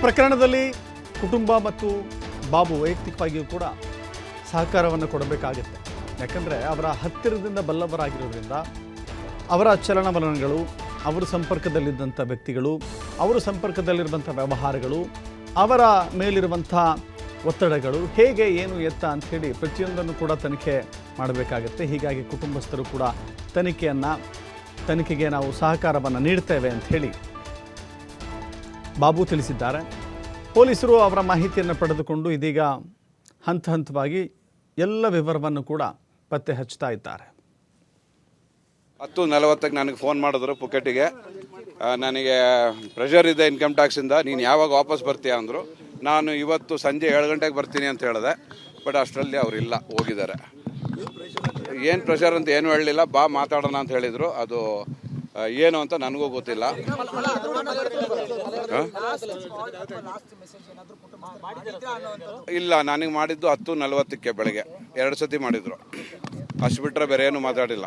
ಪ್ರಕರಣದಲ್ಲಿ ಕುಟುಂಬ ಮತ್ತು ಬಾಬು ವೈಯಕ್ತಿಕವಾಗಿಯೂ ಕೂಡ ಸಹಕಾರವನ್ನು ಕೊಡಬೇಕಾಗುತ್ತೆ. ಯಾಕಂದರೆ ಅವರ ಹತ್ತಿರದಿಂದ ಬಲ್ಲವರಾಗಿರೋದ್ರಿಂದ ಅವರ ಚಲನವಲನಗಳು, ಅವರ ಸಂಪರ್ಕದಲ್ಲಿದ್ದಂಥ ವ್ಯಕ್ತಿಗಳು, ಅವರ ಸಂಪರ್ಕದಲ್ಲಿರುವಂಥ ವ್ಯವಹಾರಗಳು, ಅವರ ಮೇಲಿರುವಂಥ ಒತ್ತಡಗಳು ಹೇಗೆ ಏನು ಎತ್ತ ಅಂಥೇಳಿ ಪ್ರತಿಯೊಂದನ್ನು ಕೂಡ ತನಿಖೆ ಮಾಡಬೇಕಾಗತ್ತೆ. ಹೀಗಾಗಿ ಕುಟುಂಬಸ್ಥರು ಕೂಡ ತನಿಖೆಗೆ ನಾವು ಸಹಕಾರವನ್ನು ನೀಡ್ತೇವೆ ಅಂಥೇಳಿ ಬಾಬು ತಿಳಿಸಿದ್ದಾರೆ. ಪೊಲೀಸರು ಅವರ ಮಾಹಿತಿಯನ್ನು ಪಡೆದುಕೊಂಡು ಇದೀಗ ಹಂತ ಹಂತವಾಗಿ ಎಲ್ಲ ವಿವರವನ್ನು ಕೂಡ ಪತ್ತೆ ಹಚ್ಚುತ್ತಾ ಇದ್ದಾರೆ. 10:40ಕ್ಕೆ ನನಗೆ ಫೋನ್ ಮಾಡಿದ್ರು ಪುಕೆಟಿಗೆ. ನನಗೆ ಪ್ರೆಷರ್ ಇದೆ ಇನ್ಕಮ್ ಟ್ಯಾಕ್ಸಿಂದ, ನೀನು ಯಾವಾಗ ವಾಪಸ್ ಬರ್ತೀಯ ಅಂದರು. ನಾನು ಇವತ್ತು ಸಂಜೆ 7 ಗಂಟೆಗೆ ಬರ್ತೀನಿ ಅಂತ ಹೇಳಿದೆ. ಬಟ್ ಅಷ್ಟರಲ್ಲಿ ಅವರಿಲ್ಲ, ಹೋಗಿದ್ದಾರೆ. ಏನು ಪ್ರೆಷರ್ ಅಂತ ಏನು ಹೇಳಲಿಲ್ಲ. ಬಾ ಮಾತಾಡೋಣ ಅಂತ ಹೇಳಿದರು. ಅದು ಏನು ಅಂತ ನನಗೂ ಗೊತ್ತಿಲ್ಲ. ಇಲ್ಲ, ನನಗೆ ಮಾಡಿದ್ದು 10:40ಕ್ಕೆ ಬೆಳಗ್ಗೆ 2 ಸತಿ ಮಾಡಿದರು. ಅಷ್ಟು ಬಿಟ್ಟರೆ ಬೇರೆ ಏನು ಮಾತಾಡಿಲ್ಲ.